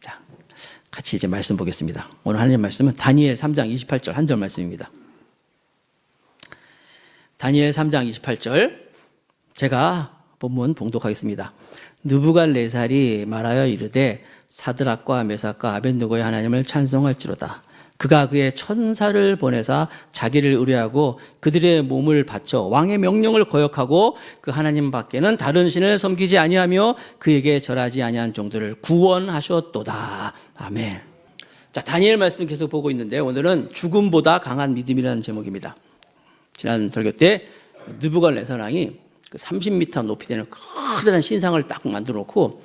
자, 같이 이제 말씀 보겠습니다. 오늘 하나님 말씀은 다니엘 3장 28절 한 절 말씀입니다. 다니엘 3장 28절 제가 본문 봉독하겠습니다. 느부갓네살이 말하여 이르되 사드락과 메삭과 아벳느고의 하나님을 찬송할지로다. 그가 그의 천사를 보내사 자기를 의뢰하고 그들의 몸을 바쳐 왕의 명령을 거역하고 그 하나님 밖에는 다른 신을 섬기지 아니하며 그에게 절하지 아니한 종들을 구원하셨도다. 아멘. 자, 다니엘 말씀 계속 보고 있는데 오늘은 죽음보다 강한 믿음이라는 제목입니다. 지난 설교 때 느부갓네살 왕이 30m 높이 되는 커다란 신상을 딱 만들어 놓고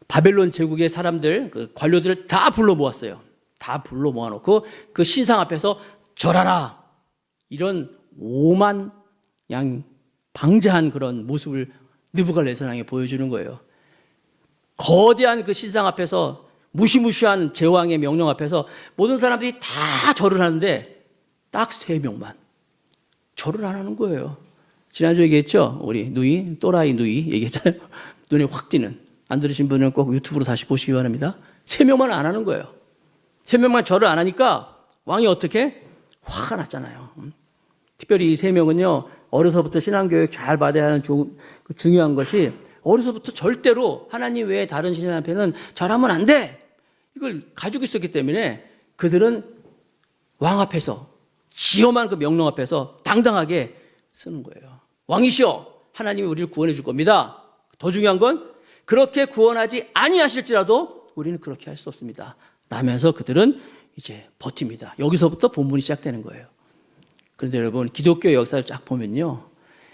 바벨론 제국의 사람들, 그 관료들을 다 불러 모았어요. 다 불러 모아놓고 그 신상 앞에서 절하라. 이런 오만 양 방자한 그런 모습을 느부갓네살 왕이 보여주는 거예요. 거대한 그 신상 앞에서 무시무시한 제왕의 명령 앞에서 모든 사람들이 다 절을 하는데 딱 3명만 절을 안 하는 거예요. 지난주에 얘기했죠? 우리 누이, 또라이 누이 얘기했잖아요. 눈에 확 띄는. 안 들으신 분은 꼭 유튜브로 다시 보시기 바랍니다. 3명만 안 하는 거예요. 3명만 절을 안 하니까 왕이 어떻게? 화가 났잖아요. 특별히 이 3명은요, 어려서부터 신앙교육 잘 받아야 하는 중요한 것이 어려서부터 절대로 하나님 외에 다른 신인 앞에는 절하면 안 돼! 이걸 가지고 있었기 때문에 그들은 왕 앞에서, 지엄한 그 명령 앞에서 당당하게 쓰는 거예요. 왕이시여, 하나님이 우리를 구원해 줄 겁니다. 더 중요한 건 그렇게 구원하지 아니하실지라도 우리는 그렇게 할 수 없습니다. 라면서 그들은 이제 버팁니다. 여기서부터 본문이 시작되는 거예요. 그런데 여러분, 기독교 역사를 쫙 보면요,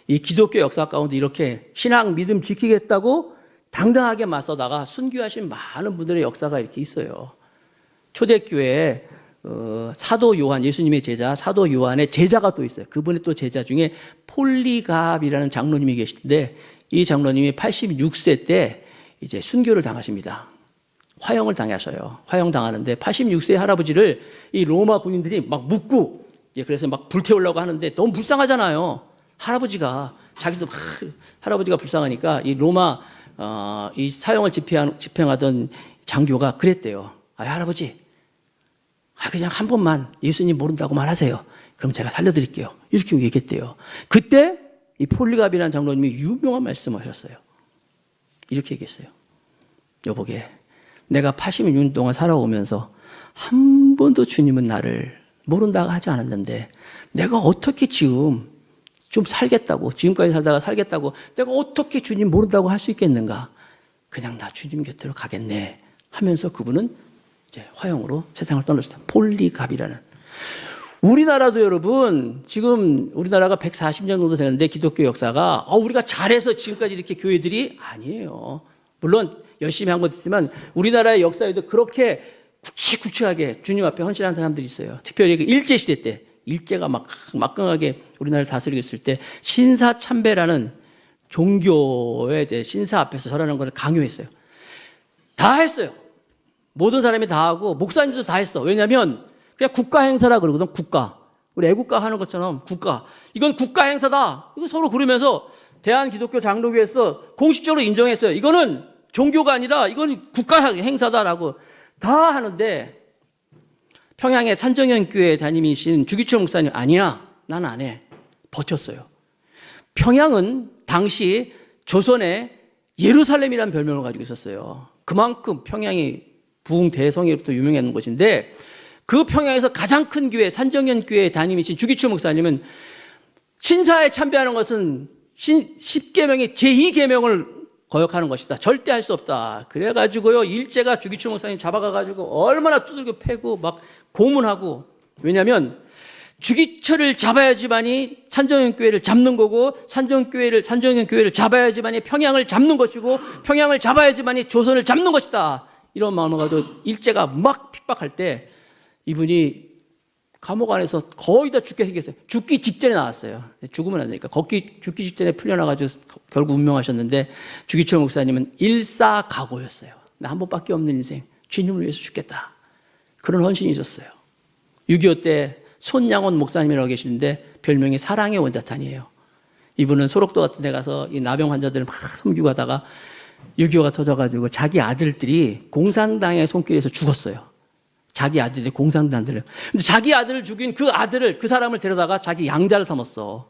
이 기독교 역사 가운데 이렇게 신앙 믿음 지키겠다고 당당하게 맞서다가 순교하신 많은 분들의 역사가 이렇게 있어요. 초대교회에 사도 요한, 예수님의 제자 사도 요한의 제자가 또 있어요. 그분의 또 제자 중에 폴리갑이라는 장로님이 계시는데 이 장로님이 86세 때 이제 순교를 당하십니다. 화형을 당하셔요. 화형 당하는데 86세 할아버지를 이 로마 군인들이 막 묶고, 그래서 막 불태우려고 하는데 너무 불쌍하잖아요. 할아버지가 자기도 막 할아버지가 불쌍하니까 이 로마 이 사형을 집행하던 장교가 그랬대요. 아, 할아버지, 그냥 한 번만 예수님 모른다고 말하세요. 그럼 제가 살려드릴게요. 이렇게 얘기했대요. 그때 이 폴리갑이라는 장로님이 유명한 말씀하셨어요. 이렇게 얘기했어요. 여보게, 내가 86년 동안 살아오면서 한 번도 주님은 나를 모른다고 하지 않았는데 내가 어떻게 지금 좀 살겠다고, 지금까지 살다가 살겠다고 내가 어떻게 주님 모른다고 할 수 있겠는가? 그냥 나 주님 곁으로 가겠네 하면서 그분은 이제 화형으로 세상을 떠났어요. 폴리갑이라는. 우리나라도 여러분, 지금 우리나라가 140년 정도 되는데 기독교 역사가 우리가 잘해서 지금까지 이렇게 교회들이 아니에요. 물론 열심히 한 것도 있지만 우리나라의 역사에도 그렇게 굵직굵직하게 주님 앞에 헌신한 사람들이 있어요. 특별히 그 일제시대 때, 일제가 막강하게 우리나라를 다스리고 있을 때 신사참배라는 종교에 대해 신사 앞에서 절하는 것을 강요했어요. 다 했어요. 모든 사람이 다 하고 목사님도 다 했어. 왜냐하면 그냥 국가 행사라 그러거든. 국가. 우리 애국가 하는 것처럼 국가. 이건 국가 행사다. 이거 서로 그러면서 대한기독교 장로교에서 공식적으로 인정했어요. 이거는 종교가 아니라 이건 국가 행사다라고 다 하는데 평양의 산정현교회 담임이신 주기철 목사님, 아니야, 난 안 해. 버텼어요. 평양은 당시 조선의 예루살렘이라는 별명을 가지고 있었어요. 그만큼 평양이 부흥대성으로부터 유명했는 곳인데 그 평양에서 가장 큰 교회, 산정현교회 담임이신 주기철 목사님은 신사에 참배하는 것은 10계명의 제2계명을 거역하는 것이다. 절대 할 수 없다. 그래가지고요, 일제가 주기철 목사님 잡아가가지고 얼마나 두들겨 패고 막 고문하고, 왜냐하면 주기철을 잡아야지만이 산정현교회를 잡는 거고, 산정현교회를 잡아야지만이 평양을 잡는 것이고, 평양을 잡아야지만이 조선을 잡는 것이다. 이런 마음을 가지고 일제가 막 핍박할 때 이분이 감옥 안에서 거의 다 죽게 생겼어요. 죽기 직전에 나왔어요. 죽으면 안 되니까. 죽기 직전에 풀려나가지고 결국 운명하셨는데 주기철 목사님은 일사각오였어요. 나 한 번밖에 없는 인생, 주님을 위해서 죽겠다. 그런 헌신이 있었어요. 6.25 때 손양원 목사님이라고 계시는데 별명이 사랑의 원자탄이에요. 이분은 소록도 같은 데 가서 이 나병 환자들을 막 섬기고 하다가 6.25가 터져가지고 자기 아들들이 공산당의 손길에서 죽었어요. 자기 아들들이 공산당들을. 근데 자기 아들을 죽인 그 아들을, 그 사람을 데려다가 자기 양자를 삼았어.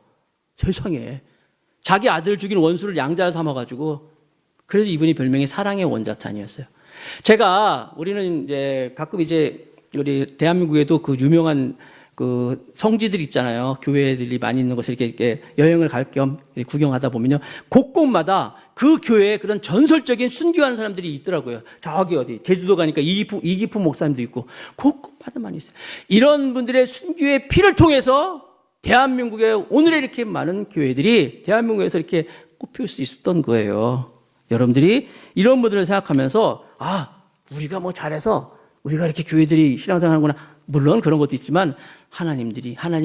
세상에. 자기 아들을 죽인 원수를 양자를 삼아가지고, 그래서 이분이 별명이 사랑의 원자탄이었어요. 우리는 이제 가끔 이제 우리 대한민국에도 그 유명한 그 성지들 있잖아요. 교회들이 많이 있는 곳에 이렇게 여행을 갈 겸 구경하다 보면요. 곳곳마다 그 교회에 그런 전설적인 순교한 사람들이 있더라고요. 저기 어디, 제주도 가니까 이기품 목사님도 있고, 곳곳마다 많이 있어요. 이런 분들의 순교의 피를 통해서 대한민국에 오늘의 이렇게 많은 교회들이 대한민국에서 이렇게 꼽힐 수 있었던 거예요. 여러분들이 이런 분들을 생각하면서, 우리가 뭐 잘해서 우리가 이렇게 교회들이 신앙생활 하는구나. 물론 그런 것도 있지만 하나님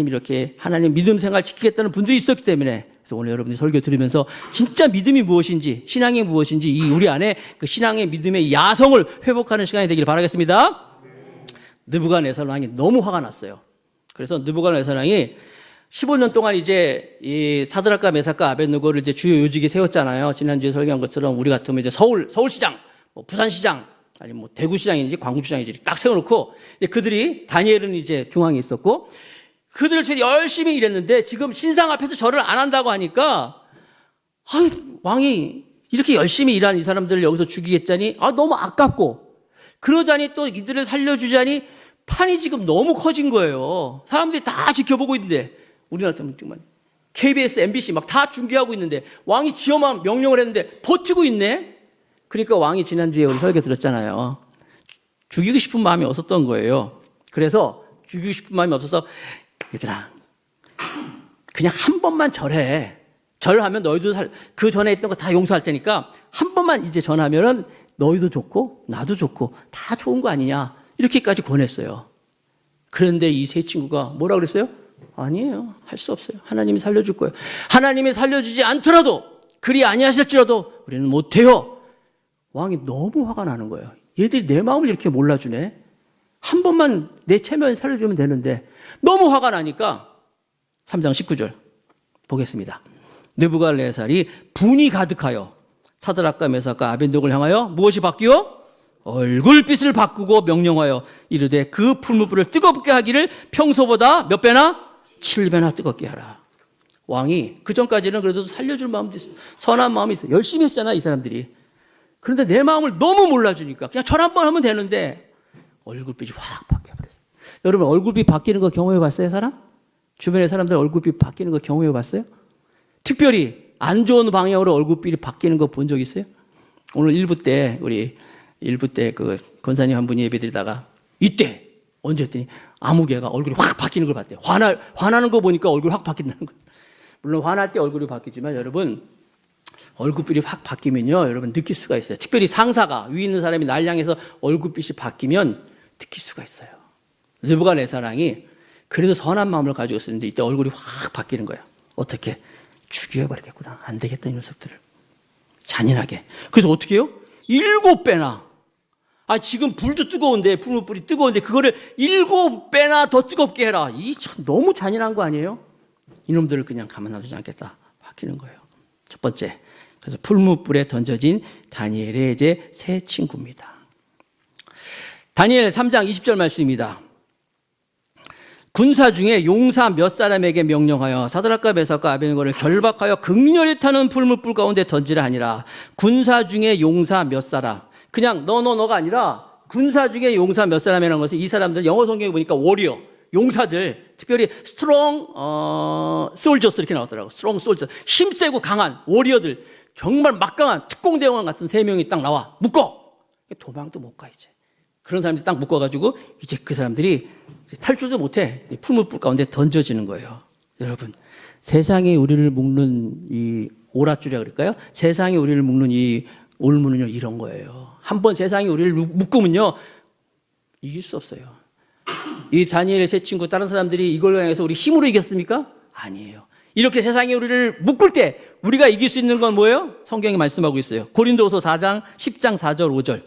이렇게 하나님 믿음 생활 지키겠다는 분들이 있었기 때문에, 그래서 오늘 여러분들이 설교 들으면서 진짜 믿음이 무엇인지, 신앙이 무엇인지, 이 우리 안에 그 신앙의 믿음의 야성을 회복하는 시간이 되기를 바라겠습니다. 느부갓네살 왕이 너무 화가 났어요. 그래서 느부갓네살 왕이 15년 동안 이제 이 사드락과 메삭과 아벳느고를 이제 주요 요직에 세웠잖아요. 지난주에 설교한 것처럼 우리 같으면 이제 서울시장, 뭐 부산시장, 아니 뭐 대구시장인지 광주시장인지 딱 세워놓고, 그들이, 다니엘은 이제 중앙에 있었고, 그들을 열심히 일했는데 지금 신상 앞에서 절을 안 한다고 하니까, 왕이 이렇게 열심히 일한 이 사람들을 여기서 죽이겠자니, 너무 아깝고, 그러자니 또 이들을 살려주자니 판이 지금 너무 커진 거예요. 사람들이 다 지켜보고 있는데, 우리나라 사람은 정말 KBS, MBC 막 다 중계하고 있는데 왕이 지엄한 명령을 했는데 버티고 있네. 그러니까 왕이 지난주에 우리 설교 들었잖아요. 죽이고 싶은 마음이 없었던 거예요. 그래서 죽이고 싶은 마음이 없어서, 얘들아, 그냥 한 번만 절해. 절하면 너희도 그 전에 했던 거 다 용서할 테니까 한 번만 이제 전하면은 너희도 좋고 나도 좋고 다 좋은 거 아니냐. 이렇게까지 권했어요. 그런데 이 세 친구가 뭐라 그랬어요? 아니에요. 할 수 없어요. 하나님이 살려줄 거예요. 하나님이 살려주지 않더라도, 그리 아니하실지라도 우리는 못해요. 왕이 너무 화가 나는 거예요. 얘들이 내 마음을 이렇게 몰라주네. 한 번만 내 체면 살려주면 되는데. 너무 화가 나니까 3장 19절 보겠습니다. 느부갓네살이 분이 가득하여 사드락과 메삭과 아벳느고를 향하여 무엇이 바뀌어? 얼굴빛을 바꾸고 명령하여 이르되 그 풀무불을 뜨겁게 하기를 평소보다 몇 배나? 7배나 뜨겁게 하라. 왕이 그전까지는 그래도 살려줄 마음도 있어요. 선한 마음이 있어요. 열심히 했잖아 이 사람들이. 그런데 내 마음을 너무 몰라주니까 그냥 절 한 번 하면 되는데 얼굴빛이 확 바뀌어버렸어요. 여러분, 얼굴빛 바뀌는 거 경험해 봤어요? 사람? 주변의 사람들 얼굴빛 바뀌는 거 경험해 봤어요? 특별히 안 좋은 방향으로 얼굴빛이 바뀌는 거 본 적 있어요? 오늘 일부 때 그 권사님 한 분이 예배 드리다가, 이때 언제 했더니 아무개가 얼굴이 확 바뀌는 걸 봤대요. 화나는 거 보니까 얼굴이 확 바뀐다는 거예요. 물론 화날 때 얼굴이 바뀌지만 여러분, 얼굴빛이 확 바뀌면요, 여러분 느낄 수가 있어요. 특별히 상사가, 위에 있는 사람이 날 향해서 얼굴빛이 바뀌면 느낄 수가 있어요. 느부갓네살 왕이 그래도 선한 마음을 가지고 있었는데 이때 얼굴이 확 바뀌는 거예요. 어떻게? 죽여버리겠구나. 안 되겠다, 이 녀석들을. 잔인하게. 그래서 어떻게 해요? 7배나. 지금 불도 뜨거운데, 풀무불이 뜨거운데 그거를 7배나 더 뜨겁게 해라. 이 참 너무 잔인한 거 아니에요? 이놈들을 그냥 가만 놔두지 않겠다. 바뀌는 거예요. 첫 번째. 그래서 풀무불에 던져진 다니엘의 이제 세 친구입니다. 다니엘 3장 20절 말씀입니다. 군사 중에 용사 몇 사람에게 명령하여 사드락과 메삭과 아벳느고를 결박하여 극렬히 타는 풀무불 가운데 던지라 하니라. 군사 중에 용사 몇 사람. 그냥 너가 아니라 군사 중에 용사 몇 사람이라는 것은, 이 사람들 영어 성경에 보니까 워리어, 용사들, 특별히 스트롱 솔저스 이렇게 나왔더라고. 스트롱 솔저, 힘세고 강한 워리어들, 정말 막강한 특공대원 같은 3명이 딱 나와. 묶어. 도망도 못 가 이제. 그런 사람들이 딱 묶어가지고 이제 그 사람들이 이제 탈출도 못해. 풀무불 가운데 던져지는 거예요. 여러분, 세상이 우리를 묶는 이 오랏줄이라 그럴까요? 세상이 우리를 묶는 이 올무는요, 이런 거예요. 한번 세상이 우리를 묶으면요, 이길 수 없어요. 이 다니엘의 세 친구, 다른 사람들이 이걸 향해서 우리 힘으로 이겼습니까? 아니에요. 이렇게 세상이 우리를 묶을 때 우리가 이길 수 있는 건 뭐예요? 성경이 말씀하고 있어요. 고린도후서 4장 10장 4절 5절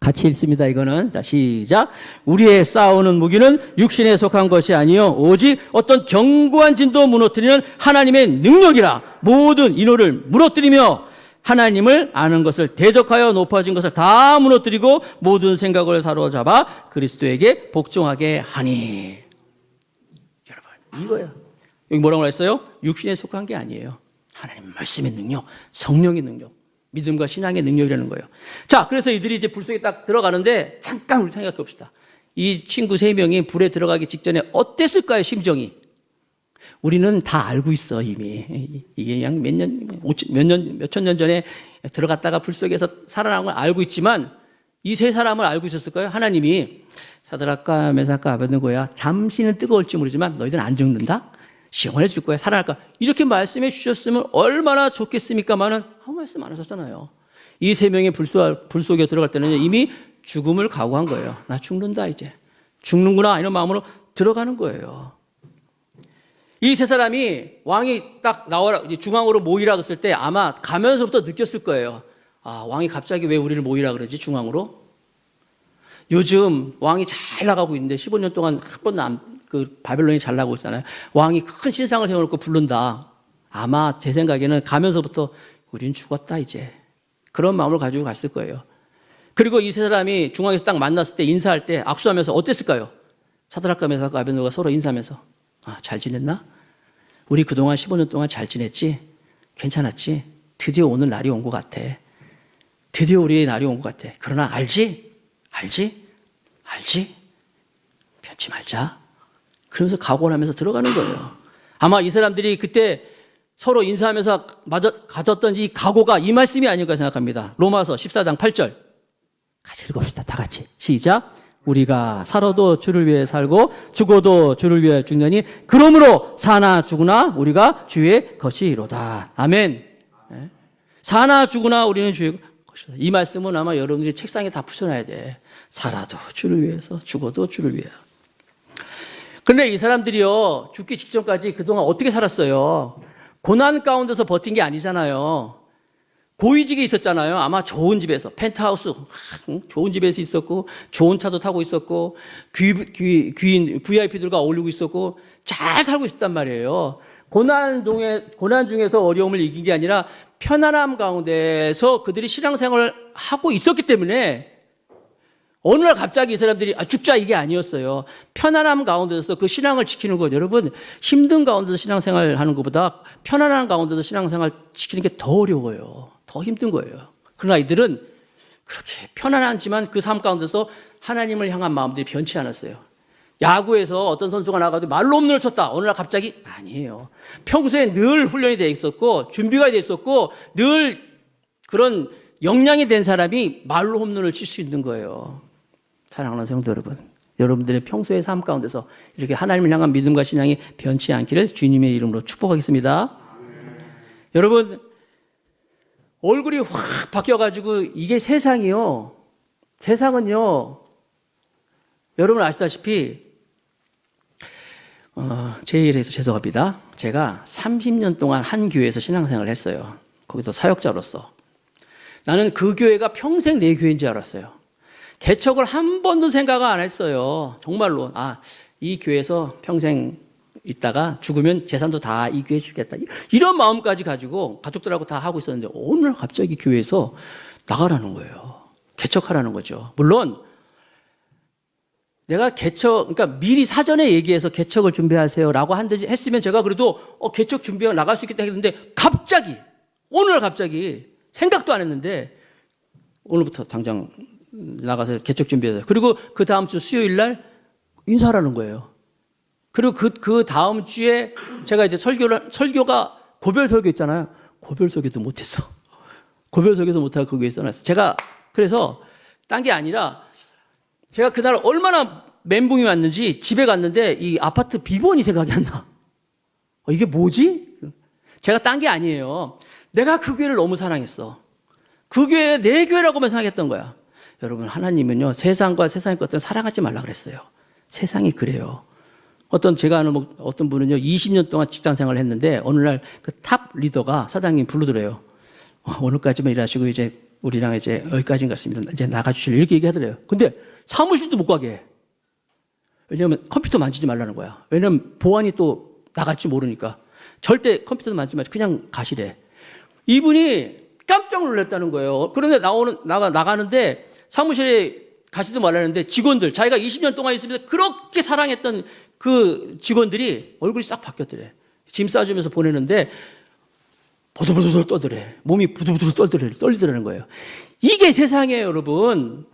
같이 읽습니다. 이거는 자, 시작. 우리의 싸우는 무기는 육신에 속한 것이 아니요 오직 어떤 견고한 진도 무너뜨리는 하나님의 능력이라. 모든 인호를 무너뜨리며 하나님을 아는 것을 대적하여 높아진 것을 다 무너뜨리고 모든 생각을 사로잡아 그리스도에게 복종하게 하니. 여러분, 이거예요. 여기 뭐라고 했어요? 육신에 속한 게 아니에요. 하나님 말씀의 능력, 성령의 능력, 믿음과 신앙의 능력이라는 거예요. 자, 그래서 이들이 이제 불 속에 딱 들어가는데 잠깐 우리 생각해 봅시다. 이 친구 3명이 불에 들어가기 직전에 어땠을까요, 심정이? 우리는 다 알고 있어, 이미. 이게 그냥 몇천 년 전에 들어갔다가 불 속에서 살아난 걸 알고 있지만 이 3사람을 알고 있었을까요? 하나님이 사드락과 메삭과 아벳느고야, 잠시는 뜨거울지 모르지만 너희들은 안 죽는다? 시원해질 거야, 살아날 거야. 이렇게 말씀해 주셨으면 얼마나 좋겠습니까마는 아무 말씀 안 하셨잖아요. 이 3명이 불 속에 들어갈 때는 이미 죽음을 각오한 거예요. 나 죽는다, 이제. 죽는구나, 이런 마음으로 들어가는 거예요. 이 3사람이 왕이 딱 나와라, 이제 중앙으로 모이라 그랬을 때 아마 가면서부터 느꼈을 거예요. 아, 왕이 갑자기 왜 우리를 모이라 그러지, 중앙으로? 요즘 왕이 잘 나가고 있는데 15년 동안 한 번도 바벨론이 잘 나가고 있잖아요. 왕이 큰 신상을 세워놓고 부른다. 아마 제 생각에는 가면서부터 우린 죽었다, 이제. 그런 마음을 가지고 갔을 거예요. 그리고 이 3사람이 중앙에서 딱 만났을 때 인사할 때 악수하면서 어땠을까요? 사드락과 메삭과 아벳느고가 서로 인사하면서 아, 잘 지냈나? 우리 그동안 15년 동안 잘 지냈지? 괜찮았지? 드디어 오늘 날이 온 것 같아. 드디어 우리의 날이 온 것 같아. 그러나 알지? 편치 말자. 그러면서 각오를 하면서 들어가는 거예요. 아마 이 사람들이 그때 서로 인사하면서 가졌던 이 각오가 이 말씀이 아닐까 생각합니다. 로마서 14장 8절. 같이 읽읍시다. 다 같이. 시작. 우리가 살아도 주를 위해 살고 죽어도 주를 위해 죽느니 그러므로 사나 죽으나 우리가 주의 것이로다. 아멘. 사나 죽으나 우리는 주의 것이로다. 이 말씀은 아마 여러분들이 책상에 다 붙여놔야 돼. 살아도 주를 위해서 죽어도 주를 위해. 근데 이 사람들이요, 죽기 직전까지 그동안 어떻게 살았어요? 고난 가운데서 버틴 게 아니잖아요. 고위직에 있었잖아요. 아마 좋은 집에서, 펜트하우스, 좋은 집에서 있었고, 좋은 차도 타고 있었고, 귀인, VIP들과 어울리고 있었고, 잘 살고 있었단 말이에요. 고난 중에서 어려움을 이긴 게 아니라 편안함 가운데서 그들이 신앙생활을 하고 있었기 때문에 어느 날 갑자기 이 사람들이 죽자 이게 아니었어요. 편안함 가운데서 그 신앙을 지키는 것, 여러분, 힘든 가운데서 신앙생활 하는 것보다 편안한 가운데서 신앙생활 지키는 게 더 어려워요. 더 힘든 거예요. 그러나 이들은 그렇게 편안하지만 그 삶 가운데서 하나님을 향한 마음들이 변치 않았어요. 야구에서 어떤 선수가 나가도 말로 홈런을 쳤다. 어느 날 갑자기 아니에요. 평소에 늘 훈련이 돼 있었고 준비가 돼 있었고 늘 그런 역량이 된 사람이 말로 홈런을 칠 수 있는 거예요. 사랑하는 성도 여러분, 여러분들의 평소의 삶 가운데서 이렇게 하나님을 향한 믿음과 신앙이 변치 않기를 주님의 이름으로 축복하겠습니다. 여러분, 얼굴이 확 바뀌어가지고 이게 세상이요. 세상은요, 여러분 아시다시피 제 일에서 죄송합니다. 제가 30년 동안 한 교회에서 신앙생활을 했어요. 거기서 사역자로서. 나는 그 교회가 평생 내 교회인 줄 알았어요. 개척을 한 번도 생각을 안 했어요. 정말로. 이 교회에서 평생 있다가 죽으면 재산도 다 이 교회에 주겠다. 이런 마음까지 가지고 가족들하고 다 하고 있었는데 오늘 갑자기 교회에서 나가라는 거예요. 개척하라는 거죠. 물론 내가 그러니까 미리 사전에 얘기해서 개척을 준비하세요라고 했으면 제가 그래도 개척 준비하고 나갈 수 있겠다 했는데 갑자기 오늘 갑자기 생각도 안 했는데 오늘부터 당장 나가서 개척 준비해서 그리고 그 다음 주 수요일 날 인사하라는 거예요. 그리고 그 다음 주에 제가 이제 설교가 고별 설교 있잖아요. 고별 설교도 못했어. 고별 설교도 못하고 그 교회에 써놨어요. 제가 그래서 딴 게 아니라 제가 그날 얼마나 멘붕이 왔는지 집에 갔는데 이 아파트 비번이 생각이 안 나. 이게 뭐지? 제가 딴 게 아니에요. 내가 그 교회를 너무 사랑했어. 그 교회 내 교회라고만 생각했던 거야. 여러분, 하나님은요, 세상과 세상의 것들은 사랑하지 말라 그랬어요. 세상이 그래요. 제가 아는 어떤 분은요, 20년 동안 직장 생활을 했는데, 어느 날 그 탑 리더가 사장님 부르더래요. 오늘까지만 일하시고, 이제 우리랑 이제 여기까지인 것 같습니다. 이제 나가주실래요? 이렇게 얘기하더래요. 근데 사무실도 못 가게 해. 왜냐면 컴퓨터 만지지 말라는 거야. 왜냐면 보안이 또 나갈지 모르니까. 절대 컴퓨터도 만지지 말고 그냥 가시래. 이분이 깜짝 놀랐다는 거예요. 그런데 나가는데 사무실에 가지도 말라는데 직원들, 자기가 20년 동안 있으면서 그렇게 사랑했던 그 직원들이 얼굴이 싹 바뀌었더래. 짐 싸주면서 보내는데 보들보들 떠더래. 몸이 부들부들 떨리더라는 거예요. 이게 세상이에요, 여러분.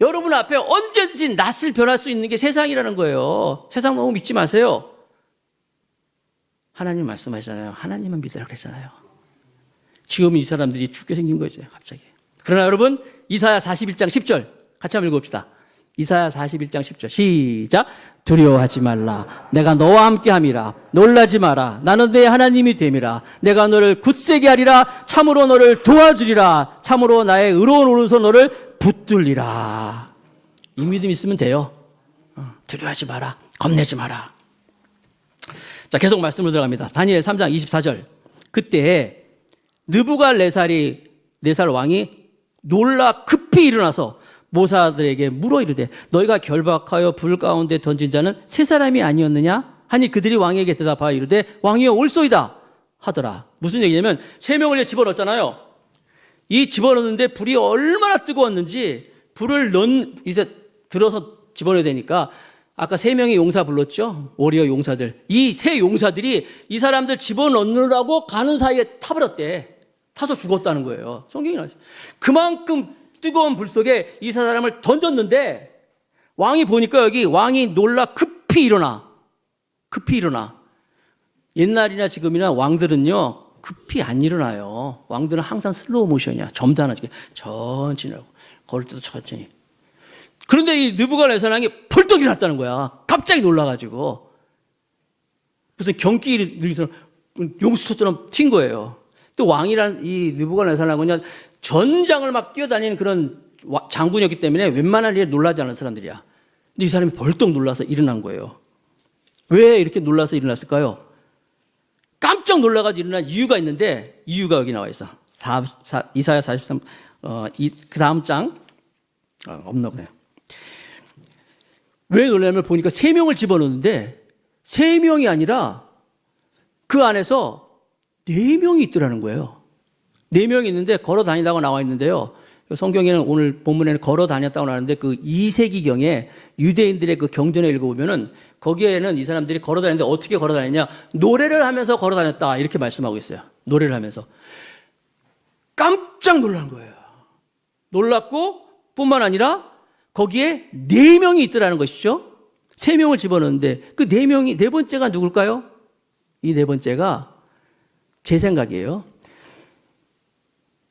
여러분 앞에 언제든지 낯을 변할 수 있는 게 세상이라는 거예요. 세상 너무 믿지 마세요. 하나님 말씀하시잖아요. 하나님만 믿으라 그랬잖아요. 지금 이 사람들이 죽게 생긴 거죠, 갑자기. 그러나 여러분, 이사야 41장 10절 같이 한번 읽어봅시다. 이사야 41장 10절 시작. 두려워하지 말라. 내가 너와 함께함이라. 놀라지 마라. 나는 내 하나님이 됨이라. 내가 너를 굳세게 하리라. 참으로 너를 도와주리라. 참으로 나의 의로운 오른손 너를 붙들리라. 이 믿음 있으면 돼요. 두려워하지 마라. 겁내지 마라. 자, 계속 말씀으로 들어갑니다. 다니엘 3장 24절. 그때 느부갓네살 왕이 놀라 급히 일어나서 모사들에게 물어 이르되 너희가 결박하여 불 가운데 던진 자는 세 사람이 아니었느냐 하니 그들이 왕에게 대답하여 이르되 왕이여 옳소이다 하더라. 무슨 얘기냐면 세 명을 집어넣었잖아요. 이 집어넣는데 불이 얼마나 뜨거웠는지 불을 이제 들어서 집어넣어야 되니까 아까 세 명의 용사 불렀죠. 워리어 용사들. 이 세 용사들이 이 사람들 집어넣느라고 가는 사이에 타버렸대. 타서 죽었다는 거예요. 성경이 나왔어요. 그만큼 뜨거운 불 속에 이 사람을 던졌는데 왕이 보니까 여기 왕이 놀라 급히 일어나. 옛날이나 지금이나 왕들은요 급히 안 일어나요. 왕들은 항상 슬로우 모션이야. 점잖아지게 천천히 하고 걸을 때도 천천히. 그런데 이 느부갓네살 왕이 펄떡 일어났다는 거야. 갑자기 놀라가지고 무슨 경기 늘리처럼 용수처럼 튄 거예요. 또 왕이란 이 느부갓네살 왕은 전장을 막 뛰어다니는 그런 장군이었기 때문에 웬만한 일에 놀라지 않은 사람들이야. 근데 이 사람이 벌떡 놀라서 일어난 거예요. 왜 이렇게 놀라서 일어났을까요? 깜짝 놀라가지고 일어난 이유가 있는데 이유가 여기 나와 있어. 이사야 43 그 다음 장 없나 보네요. 왜 놀라냐면 보니까 세 명을 집어넣는데 세 명이 아니라 그 안에서 네 명이 있더라는 거예요. 네 명이 있는데 걸어 다니다고 나와 있는데요. 성경에는 오늘 본문에는 걸어 다녔다고 나오는데 그 2세기경에 유대인들의 그 경전에 읽어보면은 거기에는 이 사람들이 걸어 다니는데 어떻게 걸어 다녔냐. 노래를 하면서 걸어 다녔다. 이렇게 말씀하고 있어요. 노래를 하면서. 깜짝 놀란 거예요. 놀랐고 뿐만 아니라 거기에 네 명이 있더라는 것이죠. 세 명을 집어넣는데 그 네 명이, 네 번째가 누굴까요? 이 네 번째가 제 생각이에요.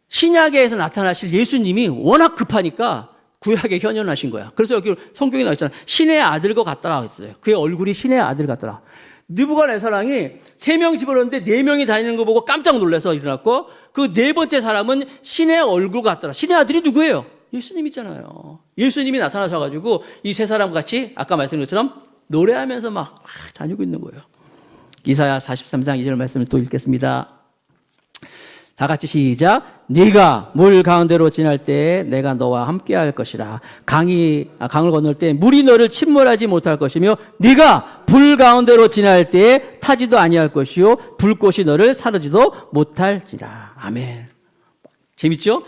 신약에서 나타나실 예수님이 워낙 급하니까 구약에 현현하신 거야. 그래서 여기 성경에 나와 있잖아. 신의 아들과 같더라 했어요. 그의 얼굴이 신의 아들 같더라. 느부갓네살 왕이 세 명 집어넣는데 네 명이 다니는 거 보고 깜짝 놀라서 일어났고 그 네 번째 사람은 신의 얼굴 같더라. 신의 아들이 누구예요? 예수님이잖아요. 예수님이 나타나셔가지고 이 세 사람 같이 아까 말씀드린 것처럼 노래하면서 막 다니고 있는 거예요. 이사야 43장 2절 말씀을 또 읽겠습니다. 다 같이 시작. 네가 물 가운데로 지날 때 내가 너와 함께할 것이라. 강을 건널 때 물이 너를 침몰하지 못할 것이며 네가 불 가운데로 지날 때 타지도 아니할 것이요 불꽃이 너를 사르지도 못할지라. 아멘. 재밌죠?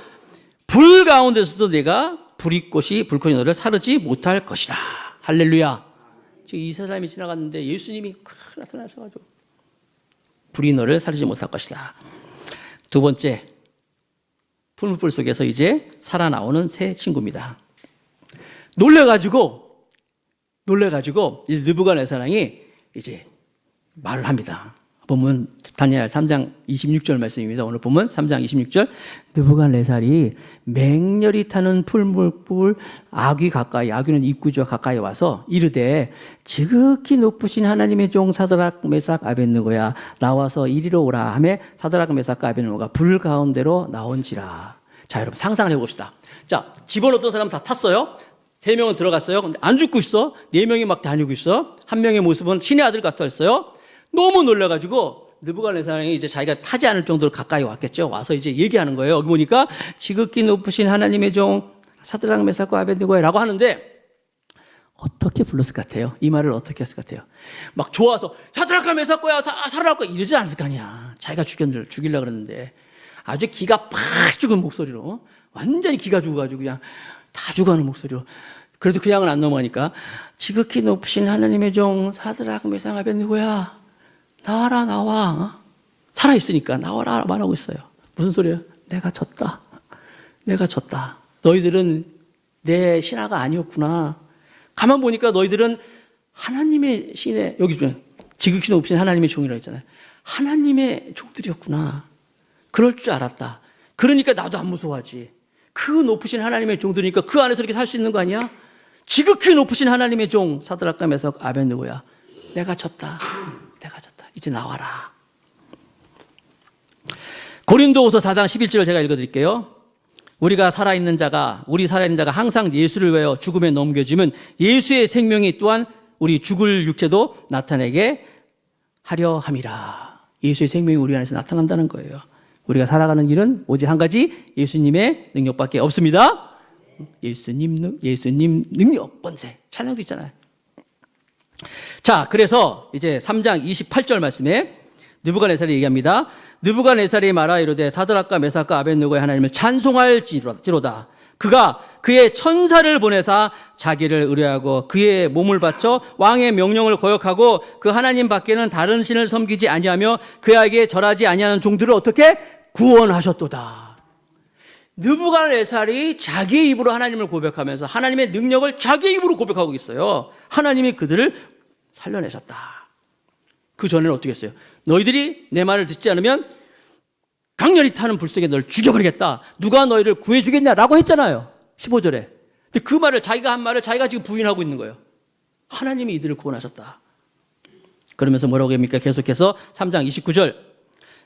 불 가운데서도 내가 불꽃이 너를 사르지 못할 것이라. 할렐루야. 지금 이 사람이 지나갔는데 예수님이 나타나셔가지고 불이 너를 사르지 못할 것이다. 두 번째, 풀무불 속에서 이제 살아나오는 새 친구입니다. 놀래가지고 이제 느부갓네살 왕이 이제 말을 합니다. 보면 다니엘 3장 26절 말씀입니다. 오늘 보면 3장 26절 느부갓네살이 맹렬히 타는 풀무불 아귀 가까이, 아귀는 입구죠, 가까이 와서 이르되 지극히 높으신 하나님의 종 사드락 메삭 아벳느고야 나와서 이리로 오라 하며 사드락 메삭 아벳느고가 불 가운데로 나온지라. 자, 여러분 상상을 해봅시다. 자, 집어넣었던 사람 다 탔어요. 세 명은 들어갔어요. 근데 안 죽고 있어. 네 명이 막 다니고 있어. 한 명의 모습은 신의 아들 같아 있어요. 너무 놀라가지고 느부갓네살이 이제 자기가 타지 않을 정도로 가까이 왔겠죠. 와서 이제 얘기하는 거예요. 여기 보니까 지극히 높으신 하나님의 종 사드락 메삭 아벳느고라고 하는데 어떻게 불렀을 것 같아요? 이 말을 어떻게 했을 것 같아요? 막 좋아서 사드락 메삭 살아날 거야 이러지 않았을 거 아니야. 자기가 죽이려고 그랬는데 아주 기가 팍 죽은 목소리로, 완전히 기가 죽어가지고 그냥 다 죽어가는 목소리로, 그래도 그 양은 안 넘어가니까, 지극히 높으신 하나님의 종 사드락 메삭 아벳느고야, 나와라 나와. 살아있으니까 나와라 말하고 있어요. 무슨 소리예요? 내가 졌다. 내가 졌다. 너희들은 내 신하가 아니었구나. 가만 보니까 너희들은 하나님의 신의, 여기 지극히 높으신 하나님의 종이라고 했잖아요. 하나님의 종들이었구나. 그럴 줄 알았다. 그러니까 나도 안 무서워하지. 그 높으신 하나님의 종들이니까 그 안에서 이렇게 살 수 있는 거 아니야? 지극히 높으신 하나님의 종 사드락과 메삭 아벳느고야, 내가 졌다. 내가 졌다. 이제 나와라. 고린도후서 4장 11절을 제가 읽어드릴게요. 우리 살아있는 자가 항상 예수를 외워 죽음에 넘겨지면 예수의 생명이 또한 우리 죽을 육체도 나타내게 하려 함이라. 예수의 생명이 우리 안에서 나타난다는 거예요. 우리가 살아가는 길은 오직 한 가지, 예수님의 능력밖에 없습니다. 예수님 능력 번세 찬양도 있잖아요. 자, 그래서 이제 3장 28절 말씀에 느부갓네살이 얘기합니다. 느부갓네살이 말하 이르되 사드락과 메삭과 아벳느고의 하나님을 찬송할지로다. 그가 그의 천사를 보내사 자기를 의뢰하고 그의 몸을 바쳐 왕의 명령을 거역하고 그 하나님 밖에는 다른 신을 섬기지 아니하며 그에게 절하지 아니하는 종들을 어떻게 구원하셨도다. 느부갓네살이 자기의 입으로 하나님을 고백하면서 하나님의 능력을 자기의 입으로 고백하고 있어요. 하나님이 그들을 살려내셨다. 그 전에는 어떻게 했어요? 너희들이 내 말을 듣지 않으면 강렬히 타는 불속에 널 죽여버리겠다. 누가 너희를 구해주겠냐라고 했잖아요. 15절에. 근데 그 말을, 자기가 한 말을 자기가 지금 부인하고 있는 거예요. 하나님이 이들을 구원하셨다. 그러면서 뭐라고 합니까? 계속해서 3장 29절.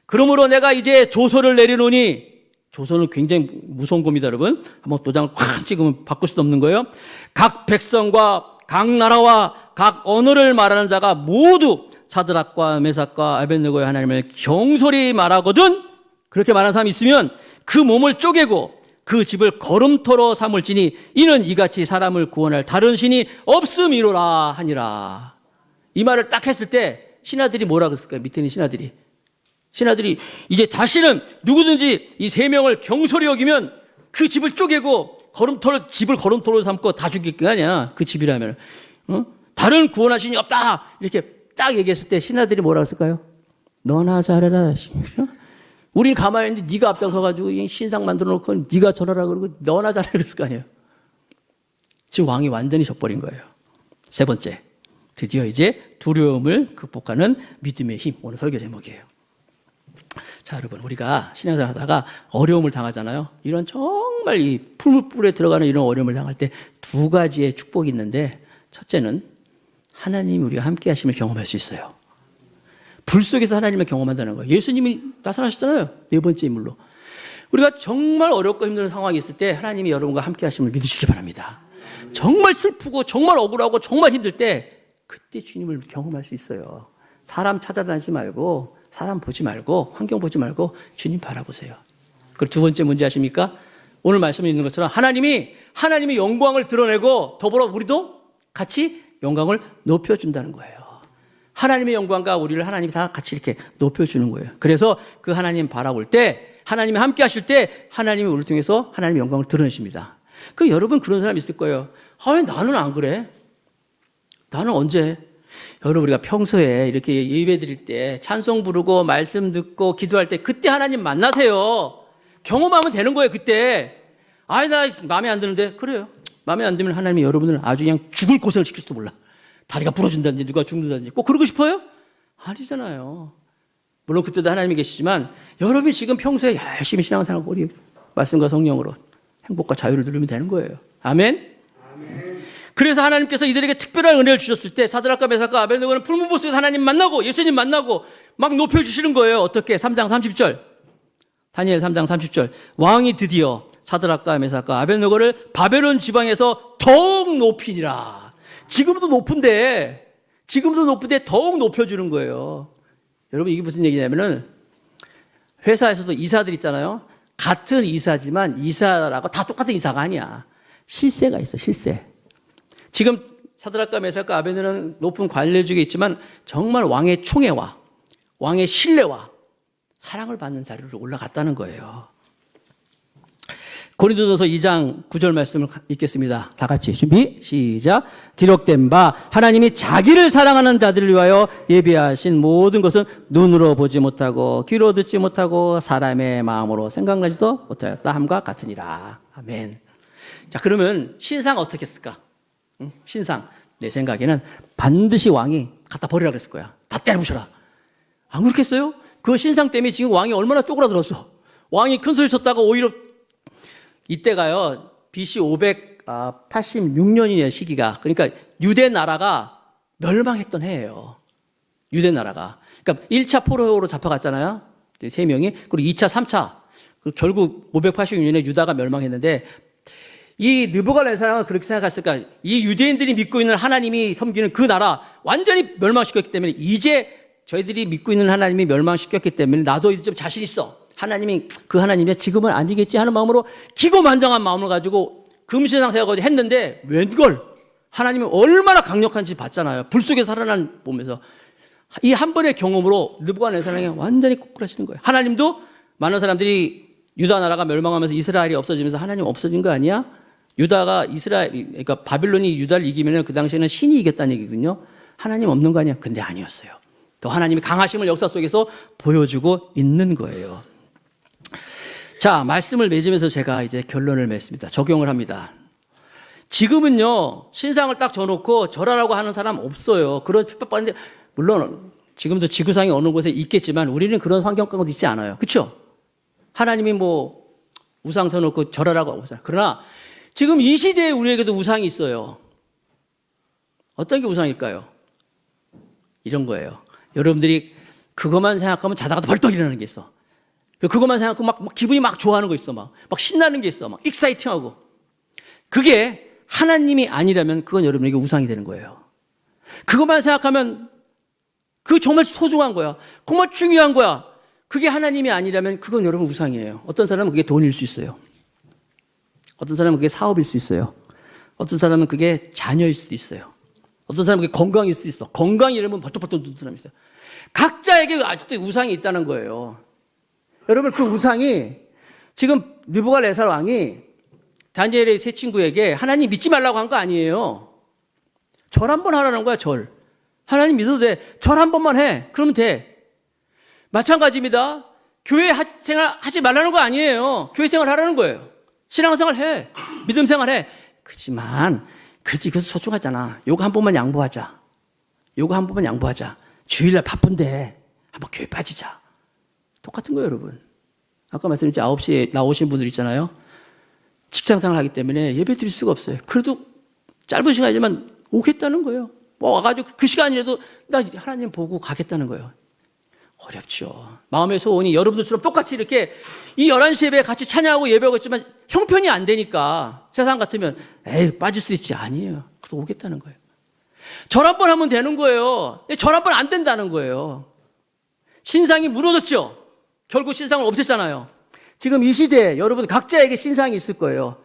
그러므로 내가 이제 조서를 내리노니, 조서는 굉장히 무서운 겁니다, 여러분. 한번 도장을 콱 찍으면 바꿀 수도 없는 거예요. 각 백성과 각 나라와 각 언어를 말하는 자가 모두 사드락과 메삭과 아벳느고의 하나님을 경솔히 말하거든. 그렇게 말하는 사람이 있으면 그 몸을 쪼개고 그 집을 거름토로 삼을지니 이는 이같이 사람을 구원할 다른 신이 없음이로라 하니라. 이 말을 딱 했을 때 신하들이 뭐라 그랬을까요? 밑에 있는 신하들이 이제 다시는 누구든지 이 세 명을 경솔히 여기면 그 집을 쪼개고 집을 거름토로 삼고 다 죽일 게 아니야. 그 집이라면. 다른 구원할 신이 없다. 이렇게 딱 얘기했을 때 신하들이 뭐라 했을까요? 너나 잘해라. 우린 가만히 있는데 네가 앞장서가지고 신상 만들어 놓고 네가 절하라 그러고 너나 잘해라 그랬을 거 아니에요. 지금 왕이 완전히 져버린 거예요. 세 번째, 드디어 이제 두려움을 극복하는 믿음의 힘. 오늘 설교 제목이에요. 자, 여러분, 우리가 신앙생활 하다가 어려움을 당하잖아요. 이런 정말 이 풀무불에 들어가는 이런 어려움을 당할 때 두 가지의 축복이 있는데, 첫째는 하나님이 우리와 함께 하심을 경험할 수 있어요. 불 속에서 하나님을 경험한다는 거예요. 예수님이 나타나셨잖아요. 네 번째 인물로. 우리가 정말 어렵고 힘든 상황이 있을 때 하나님이 여러분과 함께 하심을 믿으시기 바랍니다. 정말 슬프고 정말 억울하고 정말 힘들 때 그때 주님을 경험할 수 있어요. 사람 찾아다니지 말고, 사람 보지 말고, 환경 보지 말고 주님 바라보세요. 그리고 두 번째 문제 아십니까? 오늘 말씀에 있는 것처럼 하나님의 영광을 드러내고 더불어 우리도 같이 영광을 높여준다는 거예요. 하나님의 영광과 우리를 하나님이 다 같이 이렇게 높여주는 거예요. 그래서 그 하나님 바라볼 때, 하나님이 함께 하실 때 하나님이 우리를 통해서 하나님의 영광을 드러내십니다. 그 여러분 그런 사람 있을 거예요. 왜 나는 안 그래? 나는 언제? 여러분, 우리가 평소에 이렇게 예배 드릴 때 찬송 부르고 말씀 듣고 기도할 때 그때 하나님 만나세요. 경험하면 되는 거예요. 그때 나 마음에 안 드는데. 그래요. 마음에 안 들면 하나님이 여러분을 아주 그냥 죽을 고생을 시킬지도 몰라. 다리가 부러진다든지 누가 죽는다든지 꼭 그러고 싶어요? 아니잖아요. 물론 그때도 하나님이 계시지만 여러분이 지금 평소에 열심히 신앙생활하고 우리 말씀과 성령으로 행복과 자유를 누리면 되는 거예요. 아멘? 그래서 하나님께서 이들에게 특별한 은혜를 주셨을 때 사드락과 메삭과 아벳느고는 풀무불 속에서 하나님 만나고 예수님 만나고 막 높여주시는 거예요. 어떻게? 3장 30절. 다니엘 3장 30절. 왕이 드디어 사드락과 메삭과 아벳느고를 바벨론 지방에서 더욱 높이니라. 지금도 높은데 더욱 높여주는 거예요. 여러분, 이게 무슨 얘기냐면은 회사에서도 이사들 있잖아요. 같은 이사지만 이사라고 다 똑같은 이사가 아니야. 실세가 있어, 실세. 지금 사드락과 메삭과 아벳느고는 높은 관례직에 있지만 정말 왕의 총애와 왕의 신뢰와 사랑을 받는 자리로 올라갔다는 거예요. 고린도전서 2장 9절 말씀을 읽겠습니다. 다 같이 준비 시작. 기록된 바 하나님이 자기를 사랑하는 자들을 위하여 예비하신 모든 것은 눈으로 보지 못하고 귀로 듣지 못하고 사람의 마음으로 생각나지도 못하였다 함과 같으니라. 아멘. 자, 그러면 신상 어떻게 했을까? 신상 내 생각에는 반드시 왕이 갖다 버리라 그랬을 거야. 다 때려부셔라. 안 그렇겠어요? 그 신상 때문에 지금 왕이 얼마나 쪼그라들었어. 왕이 큰 소리 쳤다가 오히려 이때가요, BC 586년이에요, 시기가. 그러니까 유대 나라가 멸망했던 해예요. 유대 나라가. 그러니까 1차 포로로 잡혀갔잖아요. 3명이. 그리고 2차, 3차. 그리고 결국 586년에 유다가 멸망했는데 이 느부갓네살은 그렇게 생각했을까? 이 유대인들이 믿고 있는 하나님이 섬기는 그 나라 완전히 멸망시켰기 때문에 이제 저희들이 믿고 있는 하나님이 멸망시켰기 때문에 나도 이제 좀 자신 있어. 하나님이 그 하나님이 지금은 아니겠지 하는 마음으로 기고만장한 마음을 가지고 금신상 세워가지고 했는데 웬걸 하나님이 얼마나 강력한지 봤잖아요. 불 속에 살아난 보면서 이 한 번의 경험으로 느부갓네살이 완전히 꼬꾸라지는 거예요. 하나님도 많은 사람들이 유다 나라가 멸망하면서 이스라엘이 없어지면서 하나님 없어진 거 아니야? 유다가 그러니까 바빌론이 유다를 이기면 그 당시에는 신이 이겼다는 얘기거든요. 하나님 없는 거 아니야? 근데 아니었어요. 또 하나님이 강하심을 역사 속에서 보여주고 있는 거예요. 자, 말씀을 맺으면서 제가 이제 결론을 맺습니다. 적용을 합니다. 지금은요, 신상을 딱 져놓고 절하라고 하는 사람 없어요. 그런 핍박받는데, 물론 지금도 지구상에 어느 곳에 있겠지만 우리는 그런 환경 가운데 있지 않아요. 그렇죠? 하나님이 뭐 우상 서놓고 절하라고 하고 하잖아요. 그러나 지금 이 시대에 우리에게도 우상이 있어요. 어떤 게 우상일까요? 이런 거예요. 여러분들이 그것만 생각하면 자다가 벌떡 일어나는 게 있어. 그것만 생각하고 막 기분이 막 좋아하는 거 있어. 막 신나는 게 있어. 막 익사이팅하고. 그게 하나님이 아니라면 그건 여러분에게 우상이 되는 거예요. 그것만 생각하면 그거 정말 소중한 거야. 정말 중요한 거야. 그게 하나님이 아니라면 그건 여러분 우상이에요. 어떤 사람은 그게 돈일 수 있어요. 어떤 사람은 그게 사업일 수 있어요. 어떤 사람은 그게 자녀일 수도 있어요. 어떤 사람은 그게 건강일 수도 있어. 건강이 이러면 벌떡벌떡 웃는 사람이 있어요. 각자에게 아직도 우상이 있다는 거예요. 여러분 그 우상이 지금 느부갓네살 왕이 다니엘의 세 친구에게 하나님 믿지 말라고 한 거 아니에요. 절 한번 하라는 거야. 절. 하나님 믿어도 돼. 절 한 번만 해. 그러면 돼. 마찬가지입니다. 교회 생활 하지 말라는 거 아니에요. 교회 생활 하라는 거예요. 신앙생활 해. 믿음 생활 해. 그렇지만 그것도 소중하잖아. 요거 한 번만 양보하자. 요거 한 번만 양보하자. 주일날 바쁜데 한번 교회 빠지자. 똑같은 거예요, 여러분. 아까 말씀드린 9시에 나오신 분들 있잖아요. 직장생활 하기 때문에 예배 드릴 수가 없어요. 그래도 짧은 시간이지만 오겠다는 거예요. 뭐 와가지고 그 시간이라도 나 하나님 보고 가겠다는 거예요. 어렵죠. 마음의 소원이 여러분들처럼 똑같이 이렇게 이 11시 예배에 같이 찬양하고 예배하고 있지만 형편이 안 되니까 세상 같으면 에이 빠질 수 있지. 아니에요. 그래도 오겠다는 거예요. 절 한 번 하면 되는 거예요. 절 한 번 안 된다는 거예요. 신상이 무너졌죠. 결국 신상을 없앴잖아요. 지금 이 시대에 여러분 각자에게 신상이 있을 거예요.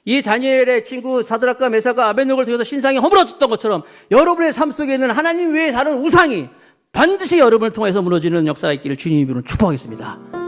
이 다니엘의 친구 사드락과 메사가 아벳노고를 통해서 신상이 허물어졌던 것처럼 여러분의 삶 속에 있는 하나님 외에 다른 우상이 반드시 여러분을 통해서 무너지는 역사가 있기를 주님의 이름으로 축복하겠습니다.